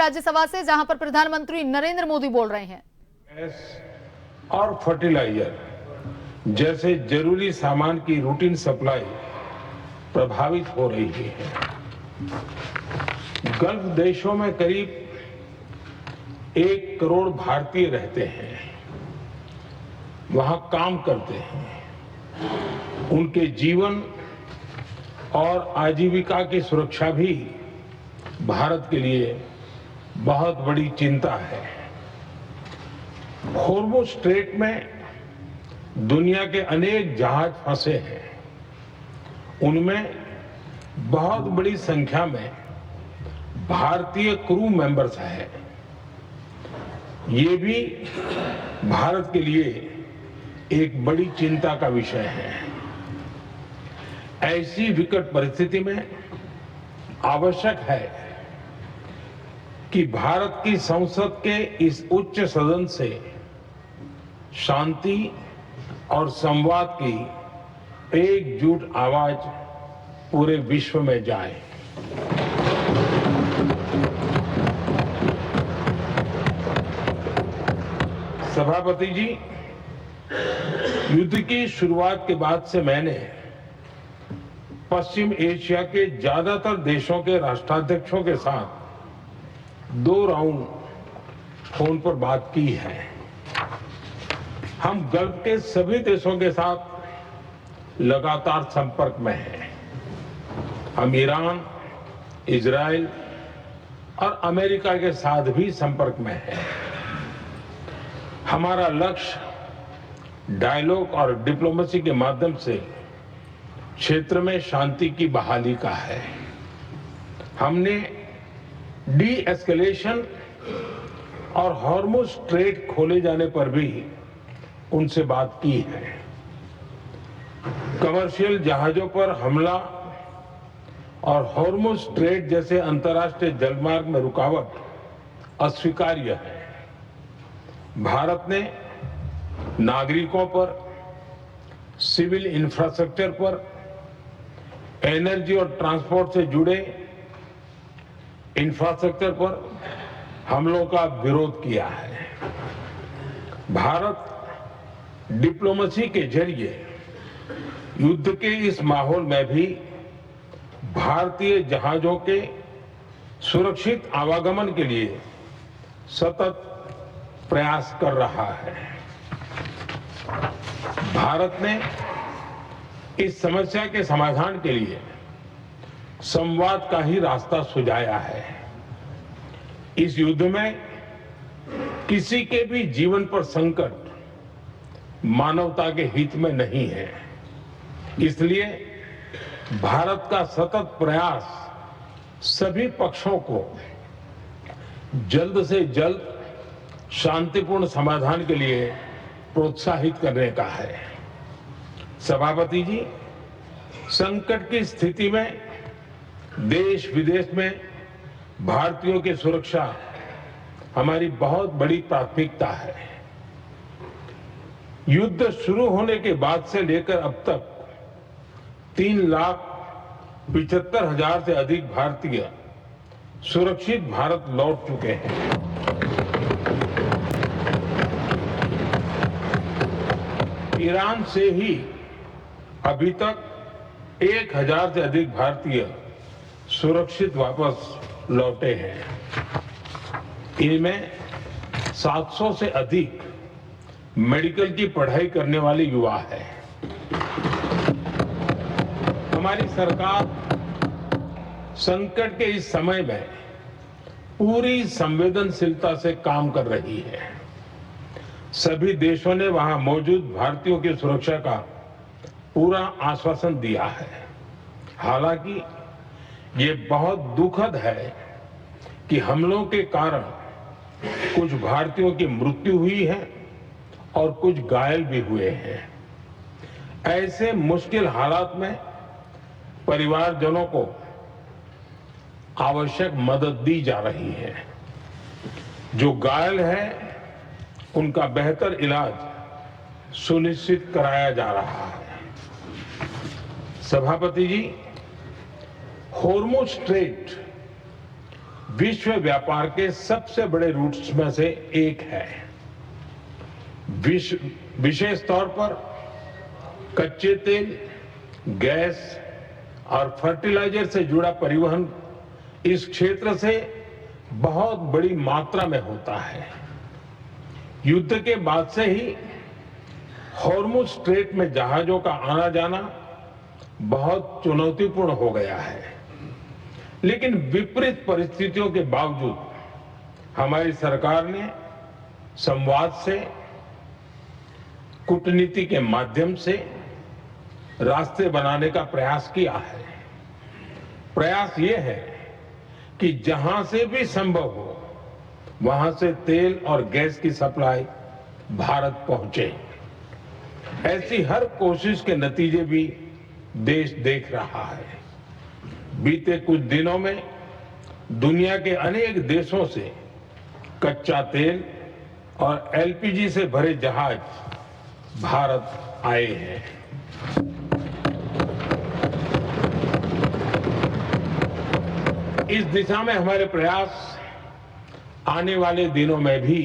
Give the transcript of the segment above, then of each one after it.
राज्यसभा से, जहां पर प्रधानमंत्री नरेंद्र मोदी बोल रहे हैं। गैस और फर्टिलाइजर जैसे जरूरी सामान की रूटीन सप्लाई प्रभावित हो रही है। गल्फ देशों में करीब 1 करोड़ भारतीय रहते हैं, वहां काम करते हैं। उनके जीवन और आजीविका की सुरक्षा भी भारत के लिए बहुत बड़ी चिंता है। होर्मुज स्ट्रेट में दुनिया के अनेक जहाज फंसे हैं। उनमें बहुत बड़ी संख्या में भारतीय क्रू मेंबर्स हैं। ये भी भारत के लिए एक बड़ी चिंता का विषय है। ऐसी विकट परिस्थिति में आवश्यक है कि भारत की संसद के इस उच्च सदन से शांति और संवाद की एकजुट आवाज पूरे विश्व में जाए। सभापति जी, युद्ध की शुरुआत के बाद से मैंने पश्चिम एशिया के ज्यादातर देशों के राष्ट्राध्यक्षों के साथ 2 राउंड फोन पर बात की है। हम गल्फ के सभी देशों के साथ लगातार संपर्क में हैं। हम ईरान, इजराइल और अमेरिका के साथ भी संपर्क में हैं। हमारा लक्ष्य डायलॉग और डिप्लोमेसी के माध्यम से क्षेत्र में शांति की बहाली का है। हमने डी एस्केलेशन और हॉर्मुज स्ट्रेट खोले जाने पर भी उनसे बात की है। कमर्शियल जहाजों पर हमला और हॉर्मुज स्ट्रेट जैसे अंतर्राष्ट्रीय जलमार्ग में रुकावट अस्वीकार्य है। भारत ने नागरिकों पर, सिविल इंफ्रास्ट्रक्चर पर, एनर्जी और ट्रांसपोर्ट से जुड़े इंफ्रास्ट्रक्चर पर हमलों का विरोध किया है। भारत डिप्लोमेसी के जरिए युद्ध के इस माहौल में भी भारतीय जहाजों के सुरक्षित आवागमन के लिए सतत प्रयास कर रहा है। भारत ने इस समस्या के समाधान के लिए संवाद का ही रास्ता सुझाया है। इस युद्ध में किसी के भी जीवन पर संकट मानवता के हित में नहीं है। इसलिए भारत का सतत प्रयास सभी पक्षों को जल्द से जल्द शांतिपूर्ण समाधान के लिए प्रोत्साहित करने का है। सभापति जी, संकट की स्थिति में देश विदेश में भारतीयों की सुरक्षा हमारी बहुत बड़ी प्राथमिकता है। युद्ध शुरू होने के बाद से लेकर अब तक 3,75,000 से अधिक भारतीय सुरक्षित भारत लौट चुके हैं। ईरान से ही अभी तक 1,000 से अधिक भारतीय सुरक्षित वापस लौटे हैं। इनमें 700 से अधिक मेडिकल की पढ़ाई करने वाले युवा हैं। हमारी सरकार संकट के इस समय में पूरी संवेदनशीलता से काम कर रही है। सभी देशों ने वहां मौजूद भारतीयों की सुरक्षा का पूरा आश्वासन दिया है। हालांकि ये बहुत दुखद है कि हमलों के कारण कुछ भारतीयों की मृत्यु हुई है और कुछ घायल भी हुए हैं। ऐसे मुश्किल हालात में परिवारजनों को आवश्यक मदद दी जा रही है। जो घायल है उनका बेहतर इलाज सुनिश्चित कराया जा रहा है। सभापति जी, होर्मुज स्ट्रेट विश्व व्यापार के सबसे बड़े रूट्स में से एक है। विशेष तौर पर कच्चे तेल, गैस और फर्टिलाइजर से जुड़ा परिवहन इस क्षेत्र से बहुत बड़ी मात्रा में होता है। युद्ध के बाद से ही हॉर्मुज स्ट्रेट में जहाजों का आना जाना बहुत चुनौतीपूर्ण हो गया है, लेकिन विपरीत परिस्थितियों के बावजूद हमारी सरकार ने संवाद से, कूटनीति के माध्यम से रास्ते बनाने का प्रयास किया है। प्रयास ये है कि जहां से भी संभव हो वहां से तेल और गैस की सप्लाई भारत पहुंचे। ऐसी हर कोशिश के नतीजे भी देश देख रहा है। बीते कुछ दिनों में दुनिया के अनेक देशों से कच्चा तेल और एलपीजी से भरे जहाज भारत आए हैं। इस दिशा में हमारे प्रयास आने वाले दिनों में भी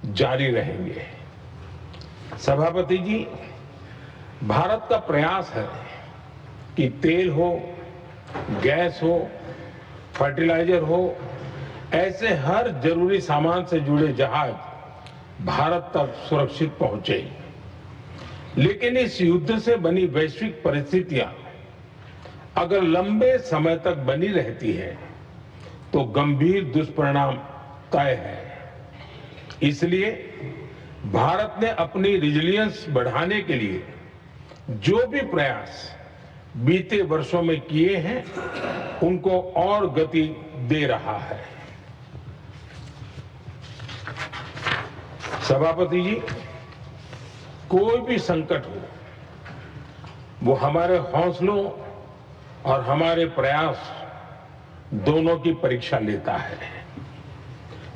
जारी रहेंगे। सभापति जी, भारत का प्रयास है कि तेल हो, गैस हो, फर्टिलाइजर हो, ऐसे हर जरूरी सामान से जुड़े जहाज भारत तक सुरक्षित पहुंचे। लेकिन इस युद्ध से बनी वैश्विक परिस्थितियां अगर लंबे समय तक बनी रहती है तो गंभीर दुष्परिणाम तय है। इसलिए भारत ने अपनी रेजिलियंस बढ़ाने के लिए जो भी प्रयास बीते वर्षों में किए हैं उनको और गति दे रहा है। सभापति जी, कोई भी संकट हो वो हमारे हौसलों और हमारे प्रयास दोनों की परीक्षा लेता है।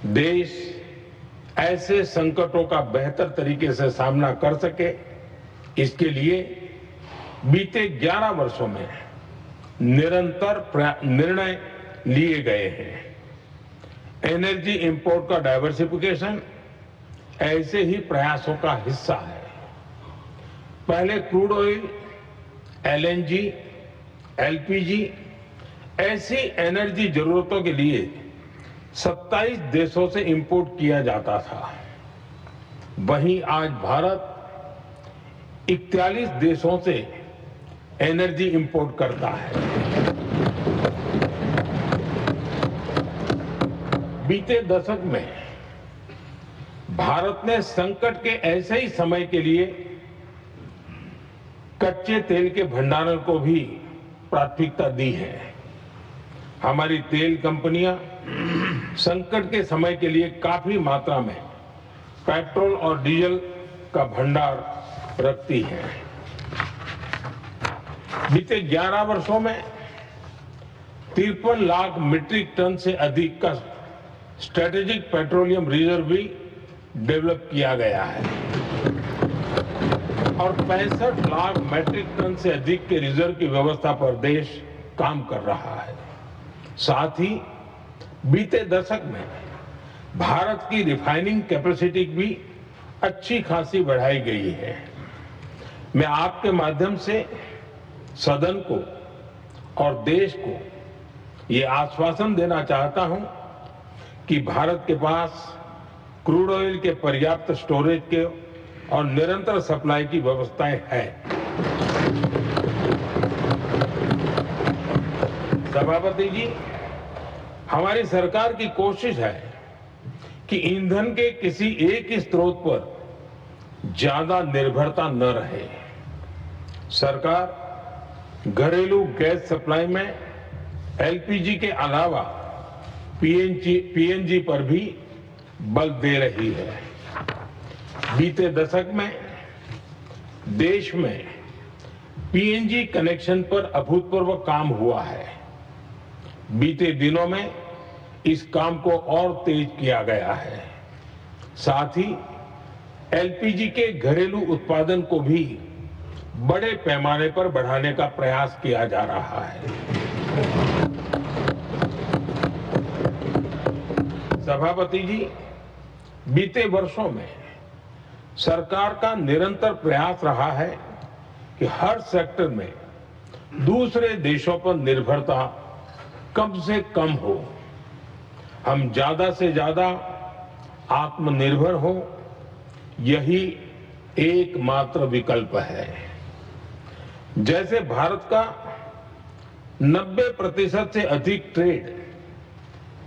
देश ऐसे संकटों का बेहतर तरीके से सामना कर सके, इसके लिए बीते 11 वर्षों में निरंतर निर्णय लिए गए हैं। एनर्जी इंपोर्ट का डाइवर्सिफिकेशन ऐसे ही प्रयासों का हिस्सा है। पहले क्रूड ऑयल, एलएनजी, एलपीजी ऐसी एनर्जी जरूरतों के लिए 27 देशों से इंपोर्ट किया जाता था। वहीं आज भारत 41 देशों से एनर्जी इंपोर्ट करता है। बीते दशक में भारत ने संकट के ऐसे ही समय के लिए कच्चे तेल के भंडारण को भी प्राथमिकता दी है। हमारी तेल कंपनियां संकट के समय के लिए काफी मात्रा में पेट्रोल और डीजल का भंडार रखती हैं। बीते 11 वर्षों में 53 लाख मीट्रिक टन से अधिक का स्ट्रेटेजिक पेट्रोलियम रिजर्व भी डेवलप किया गया है और 65 लाख मीट्रिक टन से अधिक के रिजर्व की व्यवस्था पर देश काम कर रहा है। साथ ही बीते दशक में भारत की रिफाइनिंग कैपेसिटी भी अच्छी खासी बढ़ाई गई है। मैं आपके माध्यम से सदन को और देश को ये आश्वासन देना चाहता हूं कि भारत के पास क्रूड ऑयल के पर्याप्त स्टोरेज के और निरंतर सप्लाई की व्यवस्थाएं हैं। सभापति जी, हमारी सरकार की कोशिश है कि ईंधन के किसी एक ही स्रोत पर ज्यादा निर्भरता न रहे। सरकार घरेलू गैस सप्लाई में एलपीजी के अलावा पीएनजी पर भी बल दे रही है। बीते दशक में देश में पीएनजी कनेक्शन पर अभूतपूर्व काम हुआ है। बीते दिनों में इस काम को और तेज किया गया है। साथ ही एलपीजी के घरेलू उत्पादन को भी बड़े पैमाने पर बढ़ाने का प्रयास किया जा रहा है। सभापति जी, बीते वर्षों में सरकार का निरंतर प्रयास रहा है कि हर सेक्टर में दूसरे देशों पर निर्भरता कम से कम हो, हम ज्यादा से ज्यादा आत्मनिर्भर हो, यही एकमात्र विकल्प है। जैसे भारत का 90% से अधिक ट्रेड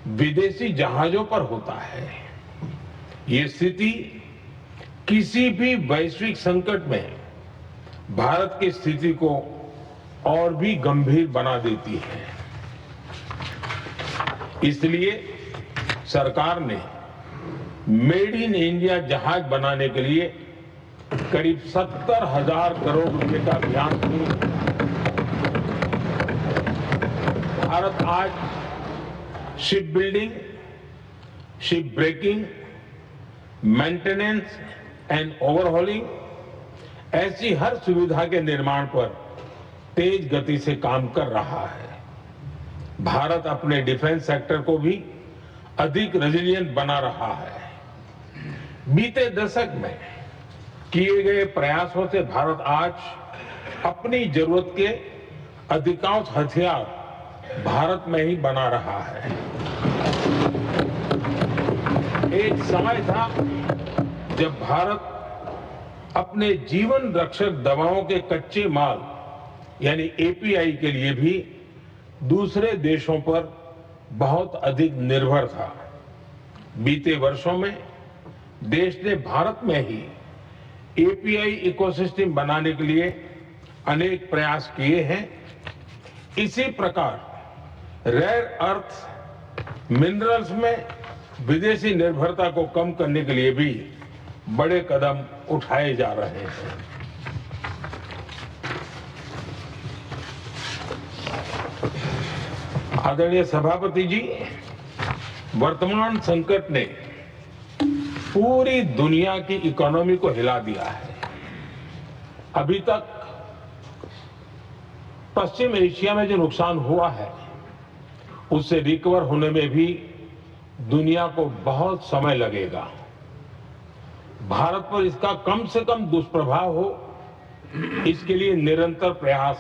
विदेशी जहाजों पर होता है, ये स्थिति किसी भी वैश्विक संकट में भारत की स्थिति को और भी गंभीर बना देती है। इसलिए सरकार ने मेड इन इंडिया जहाज बनाने के लिए करीब 70,000 करोड़ रुपए का अभियान शुरू किया। भारत आज ship building, ship breaking, maintenance and overhauling ऐसी हर सुविधा के निर्माण पर तेज गति से काम कर रहा है। भारत अपने डिफेंस सेक्टर को भी अधिक रेजिलिएंट बना रहा है। बीते दशक में किए गए प्रयासों से भारत आज अपनी जरूरत के अधिकांश हथियार भारत में ही बना रहा है। एक समय था जब भारत अपने जीवन रक्षक दवाओं के कच्चे माल यानी एपीआई के लिए भी दूसरे देशों पर बहुत अधिक निर्भर था। बीते वर्षों में देश ने भारत में ही एपीआई इकोसिस्टम बनाने के लिए अनेक प्रयास किए हैं। इसी प्रकार रेयर अर्थ मिनरल्स में विदेशी निर्भरता को कम करने के लिए भी बड़े कदम उठाए जा रहे हैं। आदरणीय सभापति जी, वर्तमान संकट ने पूरी दुनिया की इकोनॉमी को हिला दिया है। अभी तक पश्चिम एशिया में जो नुकसान हुआ है उससे रिकवर होने में भी दुनिया को बहुत समय लगेगा। भारत पर इसका कम से कम दुष्प्रभाव हो, इसके लिए निरंतर प्रयास